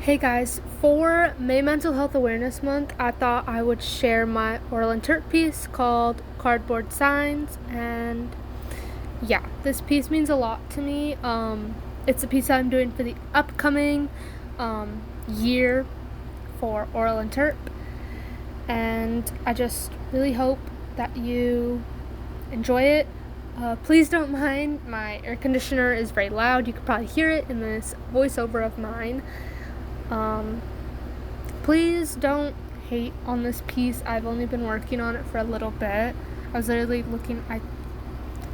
Hey guys, for May Mental Health Awareness Month, I thought I would share my oral interp piece called Cardboard Signs, and yeah, this piece means a lot to me. It's a piece I'm doing for the upcoming year for oral interp, and I just really hope that you enjoy it. Please don't mind, my air conditioner is very loud. You could probably hear it in this voiceover of mine. Please don't hate on this piece. I've only been working on it for a little bit. I was literally I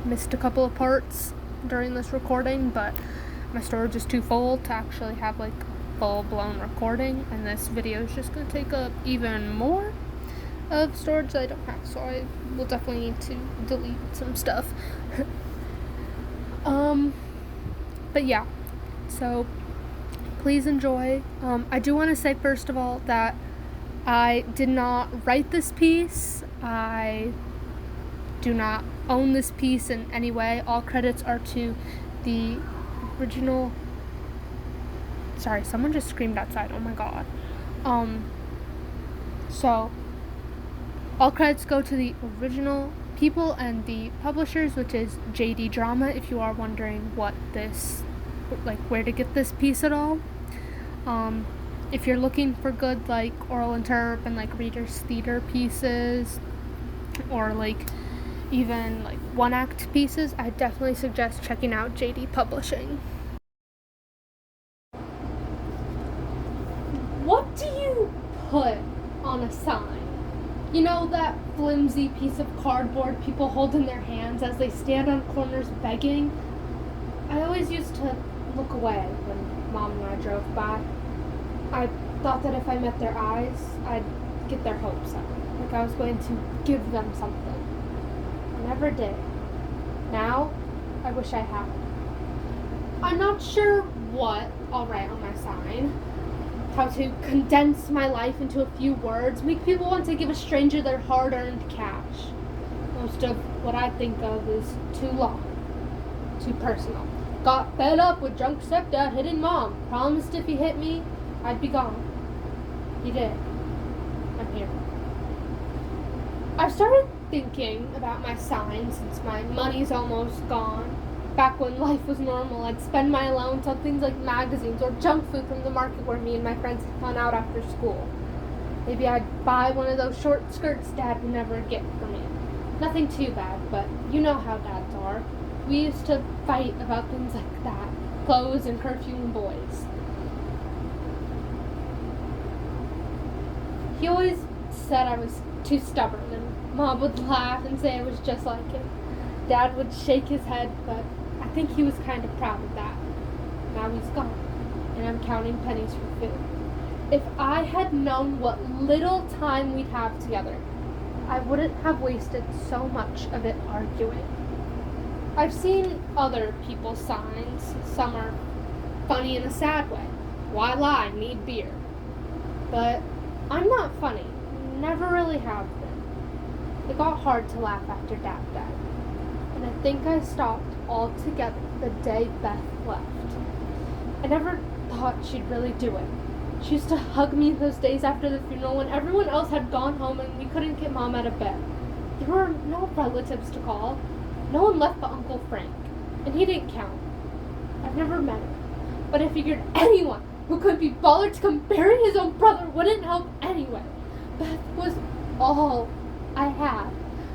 missed a couple of parts during this recording, but my storage is too full to actually have like full-blown recording, and this video is just going to take up even more of storage that I don't have, so I will definitely need to delete some stuff. But yeah, so please enjoy. I do want to say, first of all, that I did not write this piece. I do not own this piece in any way. All credits are to the original. Sorry, someone just screamed outside. Oh my god. So all credits go to the original people and the publishers, which is JD Drama, if you are wondering where to get this piece at all. If you're looking for good oral interp and readers theater pieces, or even one act pieces, I definitely suggest checking out JD Publishing. What do you put on a sign? You know that flimsy piece of cardboard people hold in their hands as they stand on corners begging? I always used to look away when Mom and I drove by. I thought that if I met their eyes, I'd get their hopes up. Like I was going to give them something. I never did. Now, I wish I had. I'm not sure what I'll write on my sign. How to condense my life into a few words, make people want to give a stranger their hard-earned cash. Most of what I think of is too long, too personal. Got fed up with drunk stepdad hitting mom. Promised if he hit me, I'd be gone. He did. I'm here. I've started thinking about my sign since my money's almost gone. Back when life was normal, I'd spend my allowance on things like magazines or junk food from the market where me and my friends had gone out after school. Maybe I'd buy one of those short skirts Dad would never get for me. Nothing too bad, but you know how dads are. We used to fight about things like that. Clothes and curfew and boys. He always said I was too stubborn, and Mom would laugh and say I was just like him. Dad would shake his head, but I think he was kind of proud of that. Now he's gone, and I'm counting pennies for food. If I had known what little time we'd have together, I wouldn't have wasted so much of it arguing. I've seen other people's signs. Some are funny in a sad way. Why lie? Need beer. But I'm not funny. Never really have been. It got hard to laugh after Dad died. And I think I stopped altogether the day Beth left. I never thought she'd really do it. She used to hug me those days after the funeral when everyone else had gone home and we couldn't get Mom out of bed. There were no relatives to call. No one left but Uncle Frank. And he didn't count. I've never met him. But I figured anyone who could be bothered to come bury his own brother wouldn't help anyway. Beth was all I had.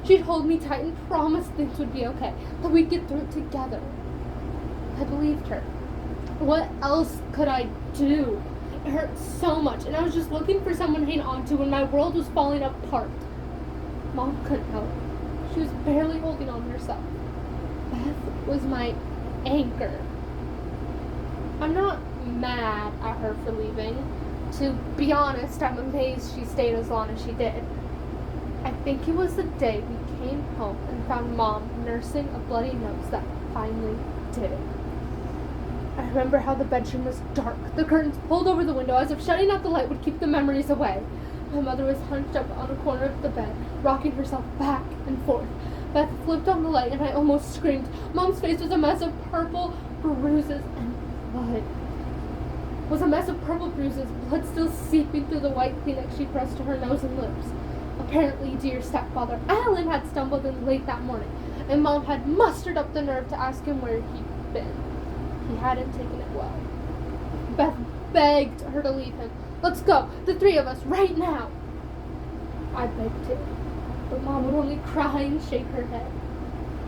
She'd hold me tight and promise things would be okay, that we'd get through it together. I believed her. What else could I do? It hurt so much, and I was just looking for someone to hang on to when my world was falling apart. Mom couldn't help. She was barely holding on herself. Beth was my anchor. I'm not mad at her for leaving. To be honest, I'm amazed she stayed as long as she did. I think it was the day we came home and found Mom nursing a bloody nose that finally did it. I remember how the bedroom was dark, the curtains pulled over the window as if shutting out the light would keep the memories away. My mother was hunched up on a corner of the bed, rocking herself back and forth. Beth flipped on the light and I almost screamed. Mom's face was a mess of purple bruises and blood. was a mess of purple bruises, blood still seeping through the white Kleenex she pressed to her nose and lips. Apparently, dear stepfather Alan had stumbled in late that morning, and Mom had mustered up the nerve to ask him where he'd been. He hadn't taken it well. Beth begged her to leave him. "Let's go, the three of us, right now." I begged too, but Mom would only cry and shake her head.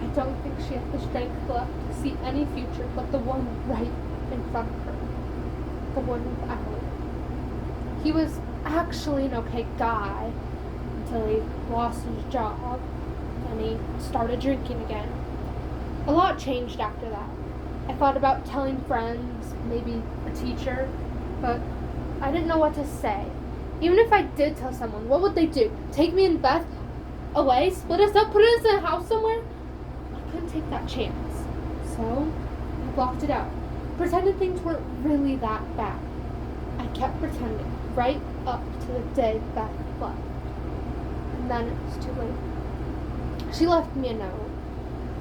I don't think she had the strength left to see any future but the one right in front of her. The one with Alan. He was actually an okay guy until he lost his job and he started drinking again. A lot changed after that. I thought about telling friends, maybe a teacher, but I didn't know what to say. Even if I did tell someone, what would they do? Take me and Beth away, split us up, put us in a house somewhere? I couldn't take that chance. So I blocked it out. Pretended things weren't really that bad. I kept pretending, right up to the day Beth left. And then it was too late. She left me a note.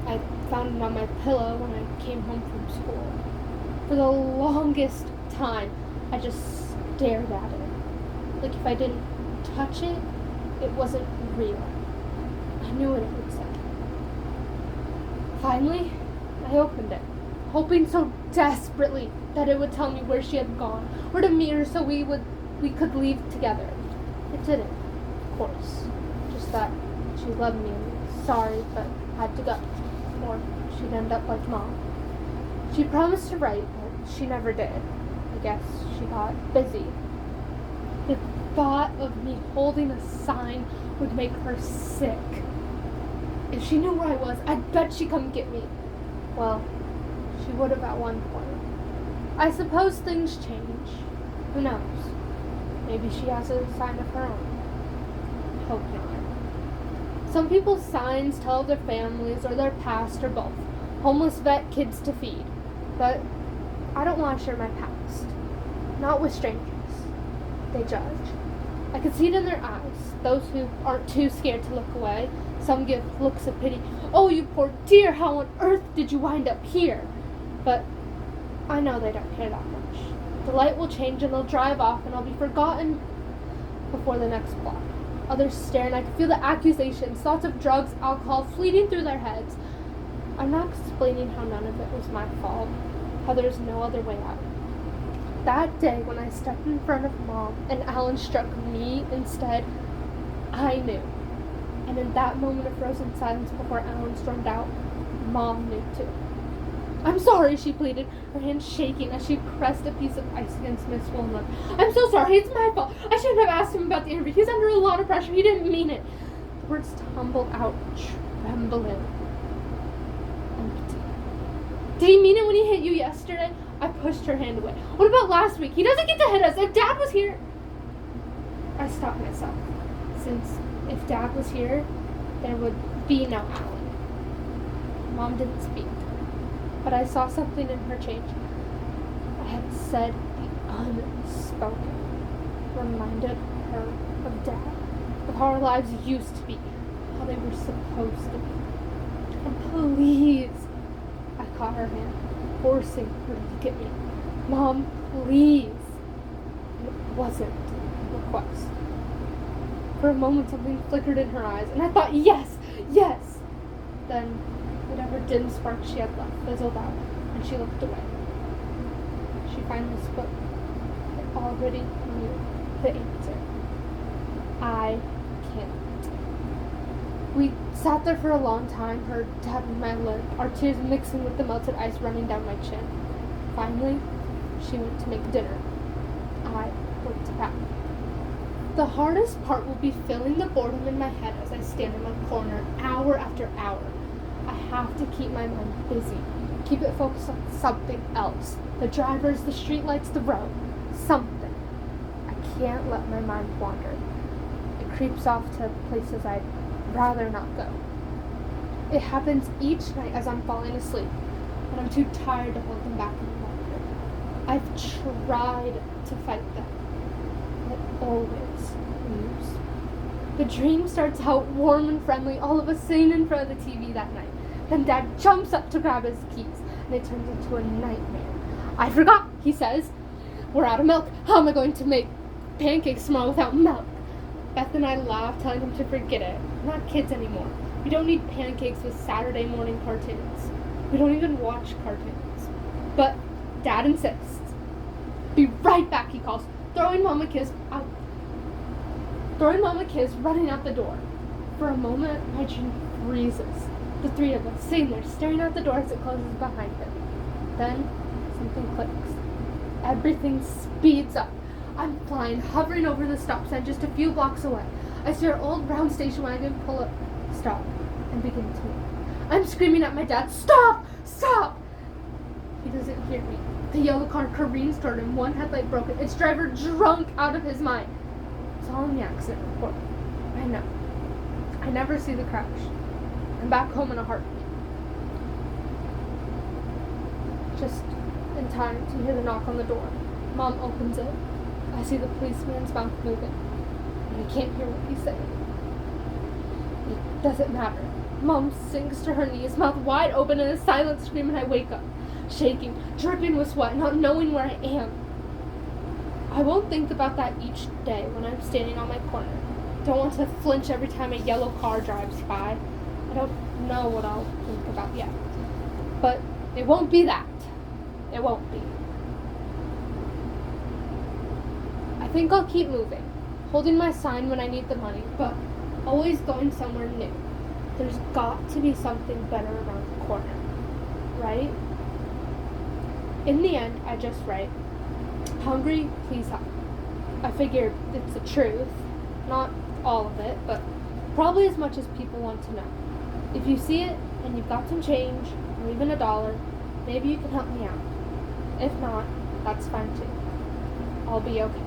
I found it on my pillow when I came home from school. For the longest time, I just stared at it. Like if I didn't touch it, it wasn't real. I knew what it would say. Finally, I opened it, hoping so desperately that it would tell me where she had gone, or to meet her so we could leave together. It didn't, of course. Just that she loved me and was sorry, but had to go. Or she'd end up like Mom. She promised to write, but she never did. I guess she got busy. The thought of me holding a sign would make her sick. If she knew where I was, I'd bet she'd come get me. Well, she would have at one point. I suppose things change. Who knows? Maybe she has a sign of her own. Hope not. Some people's signs tell of their families or their past or both. Homeless vet, kids to feed. But I don't want to share my past. Not with strangers. They judge. I could see it in their eyes. Those who aren't too scared to look away. Some give looks of pity. "Oh, you poor dear, how on earth did you wind up here?" But I know they don't care that much. The light will change and they'll drive off and I'll be forgotten before the next block. Others stare and I can feel the accusations, thoughts of drugs, alcohol fleeting through their heads. I'm not explaining how none of it was my fault, how there's no other way out. That day when I stepped in front of Mom and Alan struck me instead, I knew. And in that moment of frozen silence before Alan stormed out, Mom knew too. "I'm sorry," she pleaded, her hand shaking as she pressed a piece of ice against my swollen lip. "I'm so sorry, it's my fault. I shouldn't have asked him about the interview. He's under a lot of pressure. He didn't mean it." The words tumbled out, trembling. Empty. "Did he mean it when he hit you yesterday?" I pushed her hand away. "What about last week? He doesn't get to hit us. If Dad was here..." I stopped myself, since if Dad was here, there would be no Alan. Mom didn't speak, but I saw something in her change. I had said the unspoken, reminded her of Dad, of how our lives used to be, how they were supposed to be. "And please," I caught her hand, forcing her to look at me. "Mom, please." It wasn't a request. For a moment something flickered in her eyes, and I thought, yes, yes. Then whatever dim spark she had left fizzled out, and she looked away. She finally spoke. I already knew the answer. I can't. We sat there for a long time, her tapping my lip, our tears mixing with the melted ice running down my chin. Finally, she went to make dinner. I went to pack. The hardest part will be filling the boredom in my head as I stand in my corner hour after hour. I have to keep my mind busy, keep it focused on something else. The drivers, the streetlights, the road. Something. I can't let my mind wander. It creeps off to places I'd rather not go. It happens each night as I'm falling asleep, when I'm too tired to hold them back any longer. I've tried to fight them, but always lose. The dream starts out warm and friendly, all of us sitting in front of the TV that night. Then Dad jumps up to grab his keys, and it turns into a nightmare. "I forgot," he says. We're out of milk. How am I going to make pancakes tomorrow without milk? Beth and I laughed, telling him to forget it. We're not kids anymore. We don't need pancakes with Saturday morning cartoons. We don't even watch cartoons. But Dad insists. Be right back, he calls, throwing Mom a kiss, running out the door. For a moment, my dream freezes. The three of us sitting there, staring out the door as it closes behind him. Then, something clicks. Everything speeds up. I'm flying, hovering over the stop sign just a few blocks away. I see our old brown station wagon pull up, stop, and begin to move. I'm screaming at my dad, stop! Stop! He doesn't hear me. The yellow car careens toward him, one headlight broken, its driver drunk out of his mind. It's all in the accident report. I know. I never see the crash. I'm back home in a heartbeat. Just in time to hear the knock on the door. Mom opens it. I see the policeman's mouth moving. And I can't hear what he's saying. It doesn't matter. Mom sinks to her knees, mouth wide open in a silent scream, and I wake up, shaking, dripping with sweat, not knowing where I am. I won't think about that each day when I'm standing on my corner. Don't want to flinch every time a yellow car drives by. I don't know what I'll think about yet. But it won't be that. It won't be. I think I'll keep moving, holding my sign when I need the money, but always going somewhere new. There's got to be something better around the corner, right? In the end, I just write, hungry, please help. I figured it's the truth, not all of it, but probably as much as people want to know. If you see it and you've got some change, or even $1, maybe you can help me out. If not, that's fine too. I'll be okay.